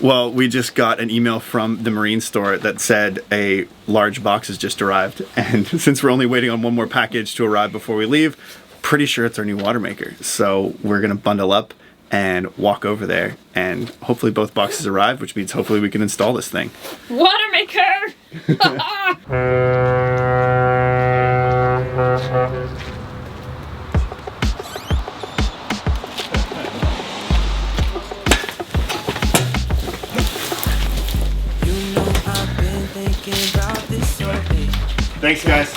Well, we just got an email from the marine store that said a large box has just arrived, and since we're only waiting on one more package to arrive before we leave, pretty sure it's our new water maker. So we're gonna bundle up and walk over there, and hopefully both boxes arrive, which means hopefully we can install this thing. Water maker! Thanks, guys.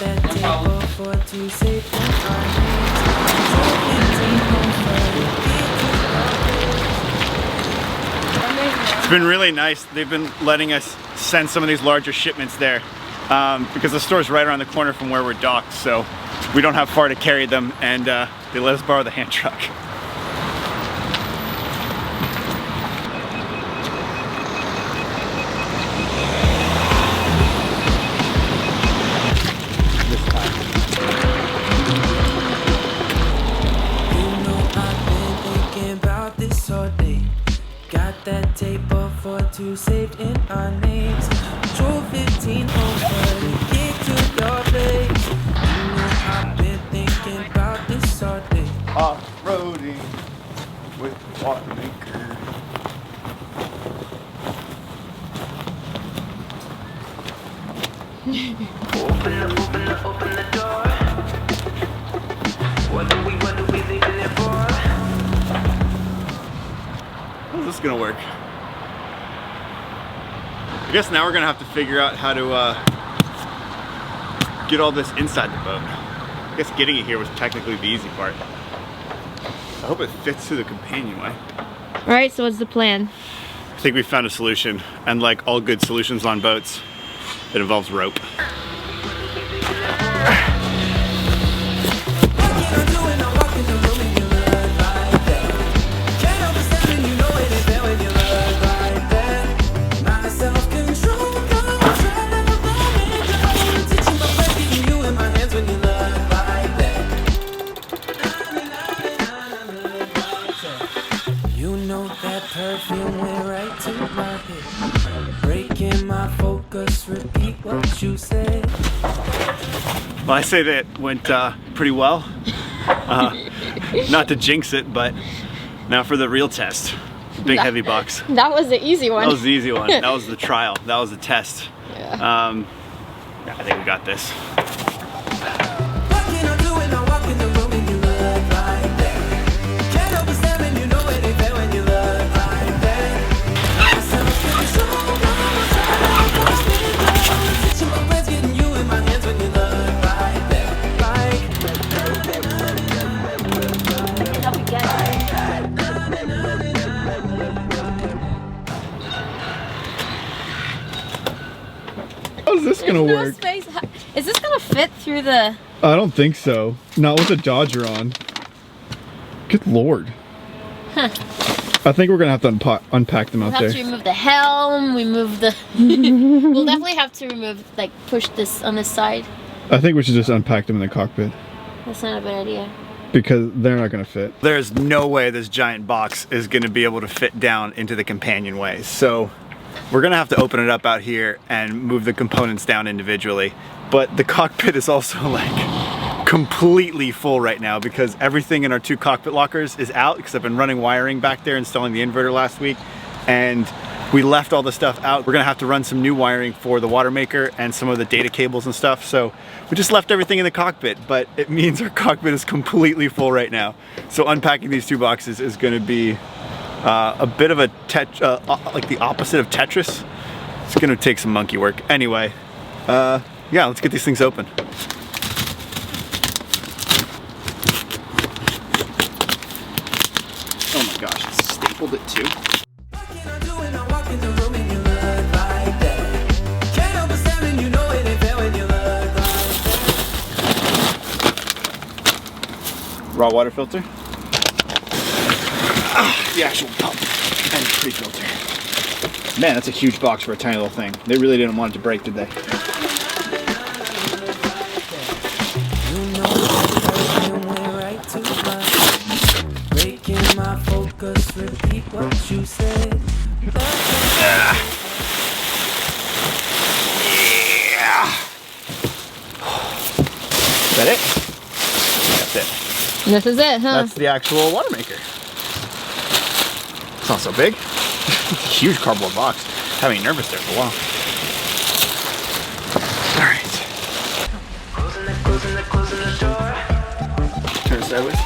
It's been really nice. They've been letting us send some of these larger shipments there because the store's right around the corner from where we're docked, so we don't have far to carry them, and they let us borrow the hand truck. Saved in our names. Drove 15 over to get to your place. You know I've been thinking about this all day. Off-roading with the water maker. Open the door. What do we leaving it for? How's this gonna work? I guess now we're gonna have to figure out how to get all this inside the boat. I guess getting it here was technically the easy part. I hope it fits through the companionway. Alright, so what's the plan? I think we found a solution, and like all good solutions on boats, it involves rope. Perfume went right to my head. Breaking my focus, repeat what you said. Well, I say that went pretty well. Not to jinx it, but now for the real test. Big heavy box. That was the easy one. That was the easy one. That was the trial. That was the test. Yeah. Yeah, I think we got this. How's this gonna work? Space. Is this gonna fit through the... I don't think so. Not with the Dodger on. Good lord. Huh. I think we're gonna have to unpack them out there. We'll have to remove the helm, remove the... We'll definitely have to remove, like, push this on this side. I think we should just unpack them in the cockpit. That's not a bad idea. Because they're not gonna fit. There's no way this giant box is gonna be able to fit down into the companionway. So we're gonna have to open it up out here and move the components down individually. But the cockpit is also like completely full right now because everything in our two cockpit lockers is out because I've been running wiring back there, installing the inverter last week, and we left all the stuff out. We're gonna have to run some new wiring for the water maker and some of the data cables and stuff. So we just left everything in the cockpit, but it means our cockpit is completely full right now. So unpacking these two boxes is gonna be a bit of a like the opposite of Tetris. It's gonna take some monkey work. Anyway, yeah, let's get these things open. Oh my gosh, it stapled it too. Raw water filter. The actual pump and pre-filter. Man, that's a huge box for a tiny little thing. They really didn't want it to break, did they? Breaking my focus, repeat what you said. that it? That's it. This is it, huh? That's the actual water maker. It's not so big. It's a huge cardboard box. Had me nervous there for a while. All right. Turn sideways.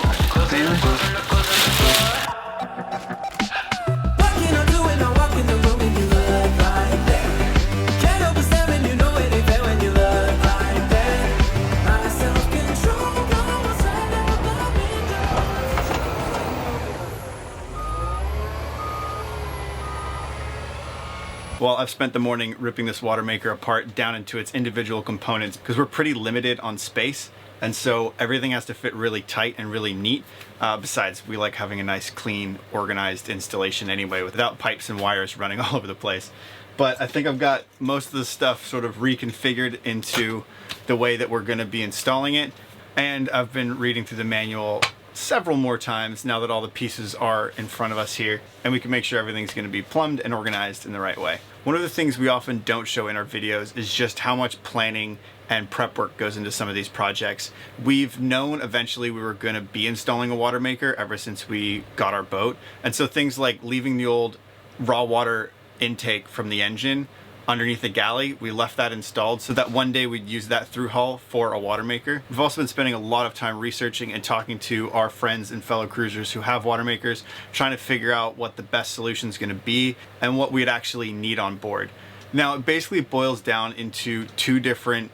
Well, I've spent the morning ripping this water maker apart down into its individual components because we're pretty limited on space, and so everything has to fit really tight and really neat. Besides, we like having a nice, clean, organized installation anyway, without pipes and wires running all over the place. But I think I've got most of the stuff sort of reconfigured into the way that we're going to be installing it, and I've been reading through the manual several more times now that all the pieces are in front of us here, and we can make sure everything's going to be plumbed and organized in the right way. One of the things we often don't show in our videos is just how much planning and prep work goes into some of these projects. We've known eventually we were going to be installing a water maker ever since we got our boat, and so things like leaving the old raw water intake from the engine underneath the galley, we left that installed so that one day we'd use that through hull for a water maker. We've also been spending a lot of time researching and talking to our friends and fellow cruisers who have water makers, trying to figure out what the best solution is going to be and what we'd actually need on board. Now, it basically boils down into two different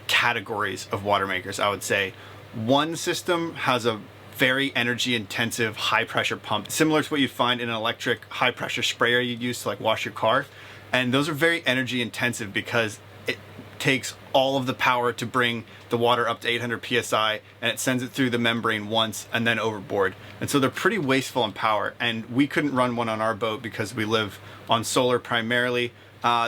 categories of water makers, I would say. One system has a very energy intensive high pressure pump, similar to what you'd find in an electric high pressure sprayer you'd use to like wash your car. And those are very energy intensive because it takes all of the power to bring the water up to 800 psi, and it sends it through the membrane once and then overboard. And so they're pretty wasteful in power, and we couldn't run one on our boat because we live on solar primarily.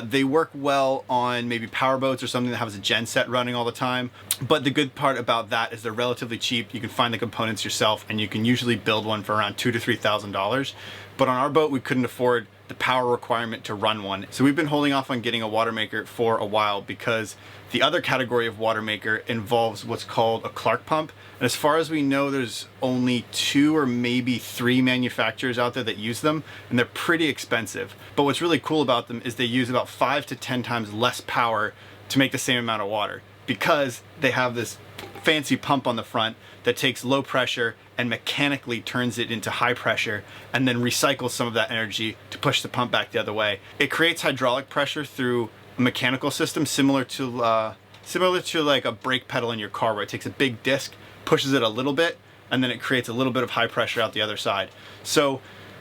They work well on maybe power boats or something that has a genset running all the time. But the good part about that is they're relatively cheap. You can find the components yourself, and you can usually build one for around $2,000 to $3,000. But on our boat, we couldn't afford the power requirement to run one. So we've been holding off on getting a water maker for a while because the other category of water maker involves what's called a Clark pump. And as far as we know, there's only 2 or maybe 3 manufacturers out there that use them, and they're pretty expensive. But what's really cool about them is they use about 5 to 10 times less power to make the same amount of water, because they have this fancy pump on the front that takes low pressure and mechanically turns it into high pressure and then recycles some of that energy to push the pump back the other way. It creates hydraulic pressure through a mechanical system similar to like a brake pedal in your car, where it takes a big disc, pushes it a little bit, and then it creates a little bit of high pressure out the other side. So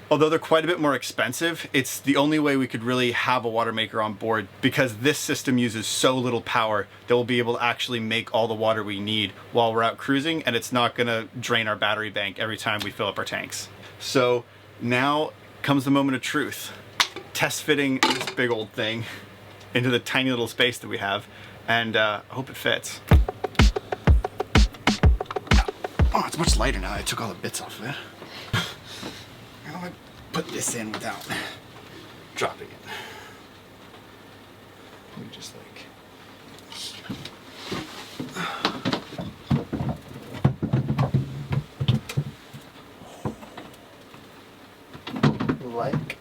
although they're quite a bit more expensive, it's the only way we could really have a water maker on board, because this system uses so little power that we'll be able to actually make all the water we need while we're out cruising, and it's not gonna drain our battery bank every time we fill up our tanks. So now comes the moment of truth. Test fitting this big old thing into the tiny little space that we have, and I hope it fits. Oh, it's much lighter now. I took all the bits off of it. How do I put this in without dropping it? Let me just like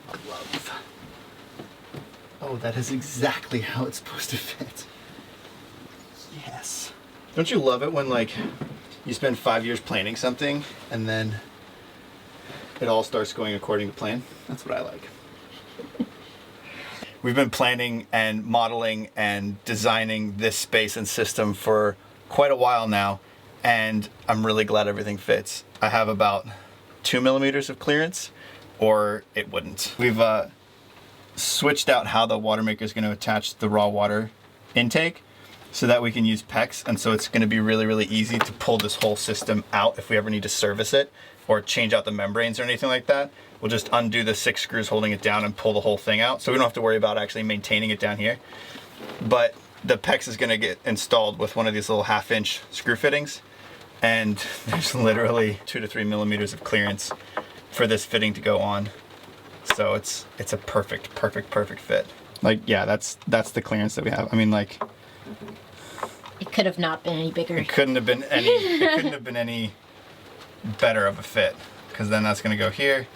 a glove. Oh, that is exactly how it's supposed to fit. Yes. Don't you love it when like you spend 5 years planning something and then it all starts going according to plan? That's what I like. We've been planning and modeling and designing this space and system for quite a while now, and I'm really glad everything fits. I have about 2 millimeters of clearance, or it wouldn't. We've switched out how the water maker is going to attach the raw water intake so that we can use PEX, and so it's going to be really, really easy to pull this whole system out if we ever need to service it or change out the membranes or anything like that. We'll just undo the 6 screws holding it down and pull the whole thing out, so we don't have to worry about actually maintaining it down here. But the PEX is going to get installed with one of these little 1/2-inch screw fittings, and there's literally 2 to 3 millimeters of clearance for this fitting to go on. So it's a perfect fit. Like, yeah, that's the clearance that we have. I mean, like, it It could have not been any bigger. It couldn't have been any better of a fit, because then that's going to go here,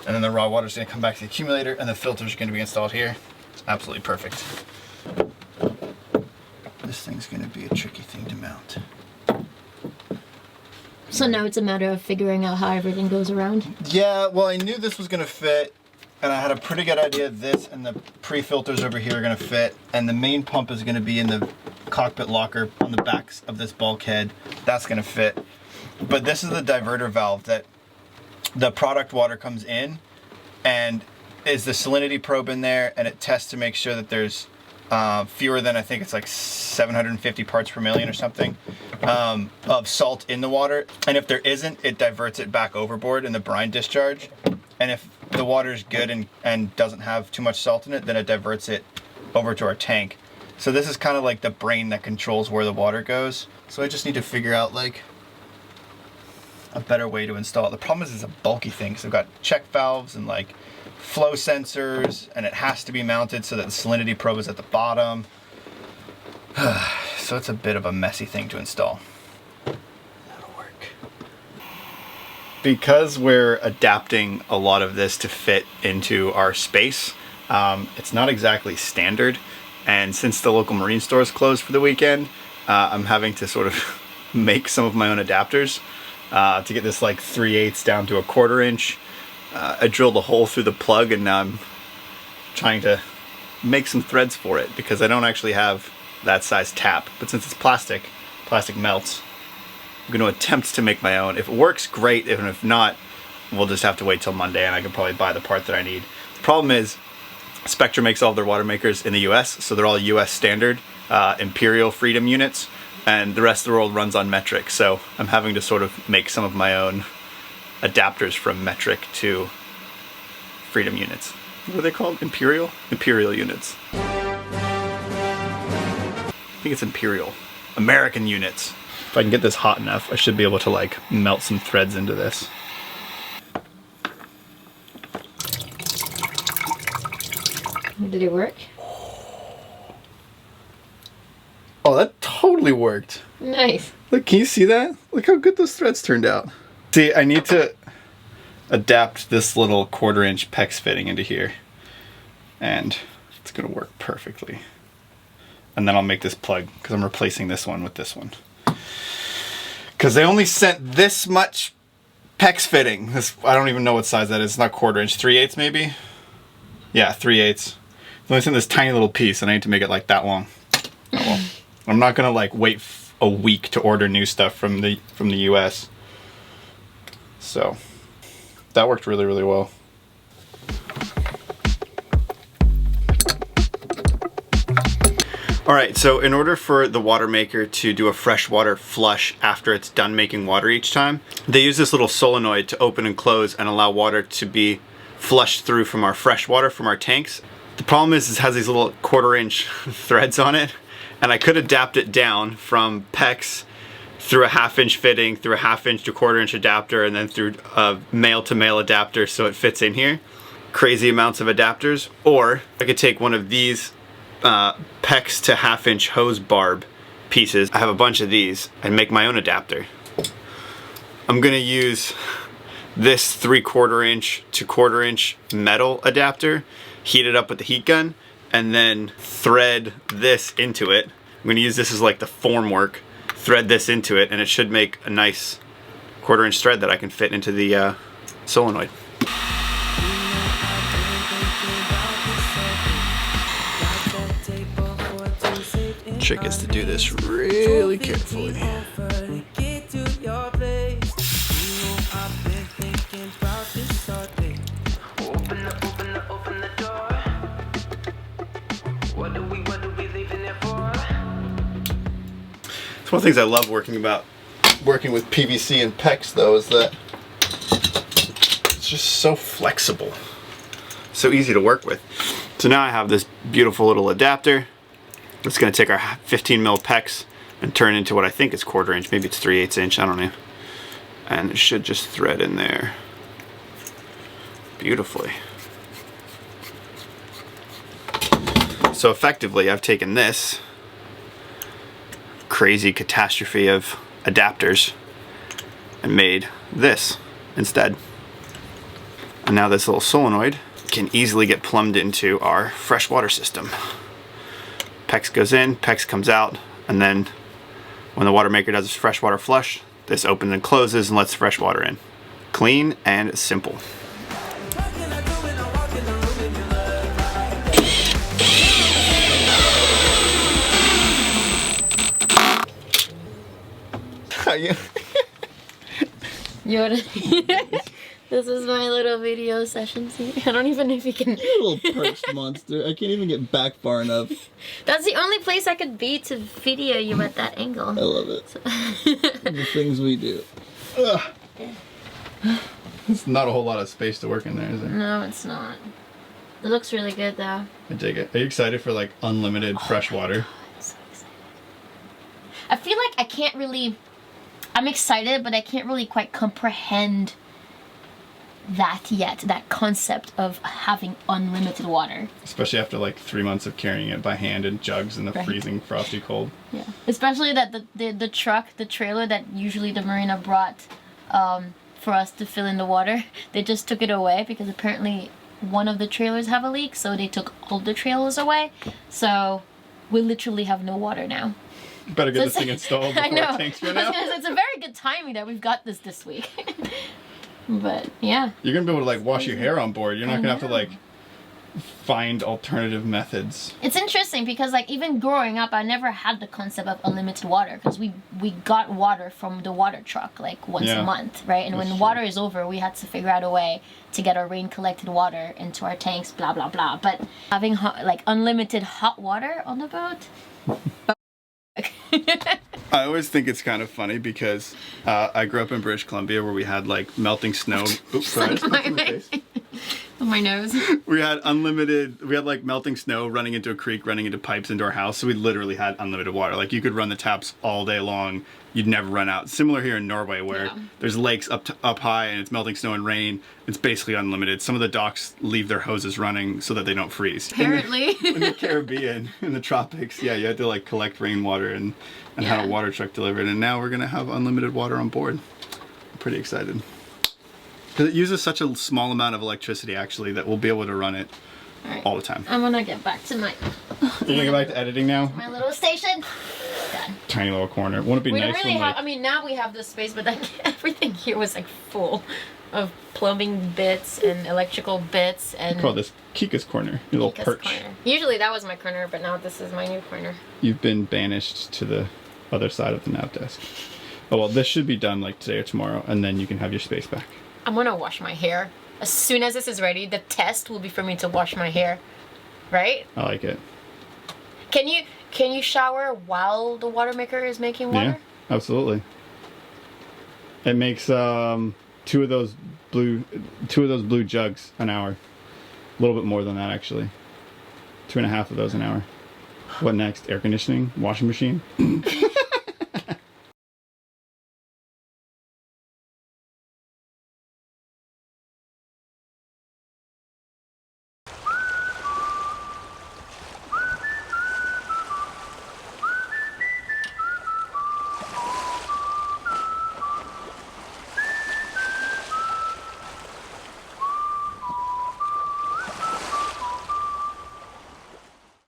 and then the raw water is going to come back to the accumulator, and the filter is going to be installed here. Absolutely perfect. This thing's going to be a tricky thing to mount. So now it's a matter of figuring out how everything goes around? Yeah, well, I knew this was going to fit, and I had a pretty good idea this and the pre-filters over here are going to fit, and the main pump is going to be in the cockpit locker on the backs of this bulkhead. That's going to fit. But this is the diverter valve that the product water comes in, and is the salinity probe in there, and it tests to make sure that there's fewer than, I think it's like 750 parts per million or something of salt in the water. And if there isn't, it diverts it back overboard in the brine discharge. And if the water is good and doesn't have too much salt in it, then it diverts it over to our tank. So this is kind of like the brain that controls where the water goes. So I just need to figure out like a better way to install it. The problem is it's a bulky thing, so I've got check valves and like flow sensors, and it has to be mounted so that the salinity probe is at the bottom. So it's a bit of a messy thing to install. That'll work. Because we're adapting a lot of this to fit into our space, it's not exactly standard. And since the local marine store is closed for the weekend, I'm having to sort of make some of my own adapters to get this like 3/8 down to a 1/4 inch. I drilled a hole through the plug, and now I'm trying to make some threads for it because I don't actually have that size tap. But since it's plastic melts. I'm going to attempt to make my own. If it works, great. If not, we'll just have to wait till Monday, and I can probably buy the part that I need. The problem is Spectra makes all of their water makers in the US, so they're all US standard Imperial Freedom units, and the rest of the world runs on metric. So I'm having to sort of make some of my own adapters from metric to Freedom units. What are they called? Imperial? Imperial units. I think it's Imperial. American units. If I can get this hot enough, I should be able to like melt some threads into this. Did it work? Oh, that totally worked. Nice. Look, can you see that? Look how good those threads turned out. See, I need to adapt this little 1/4 inch PEX fitting into here, and it's gonna work perfectly. And then I'll make this plug because I'm replacing this one with this one. Because they only sent this much PEX fitting. This, I don't even know what size that is. It's not 1/4 inch, 3/8 maybe? Yeah, 3/8. They only sent this tiny little piece, and I need to make it like that long. Oh well. I'm not gonna like wait a week to order new stuff from the US. So that worked really, really well. All right, so in order for the water maker to do a freshwater flush after it's done making water each time, they use this little solenoid to open and close and allow water to be flushed through from our fresh water from our tanks. The problem is it has these little 1/4 inch threads on it, and I could adapt it down from PEX through a 1/2 inch fitting, through a 1/2 inch to 1/4 inch adapter, and then through a male to male adapter so it fits in here. Crazy amounts of adapters. Or I could take one of these PEX to 1/2 inch hose barb pieces. I have a bunch of these, and make my own adapter. I'm gonna use this 3/4 inch to 1/4 inch metal adapter, heat it up with the heat gun, and then thread this into it. I'm gonna use this as like the formwork, thread this into it, and it should make a nice 1/4 inch thread that I can fit into the solenoid. Trick is to do this really carefully. It's one of the things I love working with PVC and PEX though, is that it's just so flexible, so easy to work with. So now I have this beautiful little adapter. It's going to take our 15 mil PEX and turn into what I think is 1/4 inch, maybe it's 3/8 inch, I don't know. And it should just thread in there beautifully. So effectively I've taken this, crazy catastrophe of adapters and made this instead. And now this little solenoid can easily get plumbed into our freshwater system. PEX goes in, PEX comes out, and then when the water maker does its freshwater flush, this opens and closes and lets fresh water in. Clean and simple. Yoda. This is my little video session scene. I don't even know if you can. Little perched monster. I can't even get back far enough. That's the only place I could be to video you at that angle. I love it. So. The things we do. Ugh. It's not a whole lot of space to work in there, is there? No, it's not. It looks really good though. I dig it. Are you excited for like unlimited fresh water? God, I'm so excited. I feel like I can't really. I'm excited, but I can't really quite comprehend that yet, that concept of having unlimited water. Especially after like 3 months of carrying it by hand in jugs in the Right. freezing frosty cold. Yeah. Especially that the truck, the trailer that usually the marina brought for us to fill in the water, they just took it away because apparently one of the trailers have a leak, so they took all the trailers away. So we literally have no water now. Better get this thing installed before the tanks run out. It's a very good timing that we've got this week. But yeah. You're gonna be able to like wash your hair on board. You're not gonna have to like find alternative methods. It's interesting because like even growing up, I never had the concept of unlimited water because we got water from the water truck like once a month, right? And when water is over, we had to figure out a way to get our rain collected water into our tanks, blah blah blah. But having like unlimited hot water on the boat. I always think it's kind of funny because I grew up in British Columbia where we had like melting snow. Oops, sorry. On my nose. We had like melting snow running into a creek, running into pipes into our house. So we literally had unlimited water. Like you could run the taps all day long. You'd never run out. Similar here in Norway where there's lakes up high and it's melting snow and rain. It's basically unlimited. Some of the docks leave their hoses running so that they don't freeze. Apparently. In the Caribbean, in the tropics, you had to like collect rainwater and have a water truck delivered. And now we're going to have unlimited water on board. I'm pretty excited. Because it uses such a small amount of electricity, actually, that we'll be able to run it all the time. I'm gonna get back to my. You're gonna go back to editing now? My little station. Done. Tiny little corner. Wouldn't it be We nice? don't really have. I mean, now we have this space, but like everything here was like full of plumbing bits and electrical bits and. Call this Kika's corner. Your little Kika's perch. corner. Usually that was my corner, but now this is my new corner. You've been banished to the other side of the nav desk. Oh well, this should be done like today or tomorrow, and then you can have your space back. I'm gonna wash my hair. As soon as this is ready, the test will be for me to wash my hair. Right? I like it. Can you shower while the water maker is making water? Yeah, absolutely. It makes two of those blue jugs an hour. A little bit more than that actually. 2.5 of those an hour. What next? Air conditioning? Washing machine?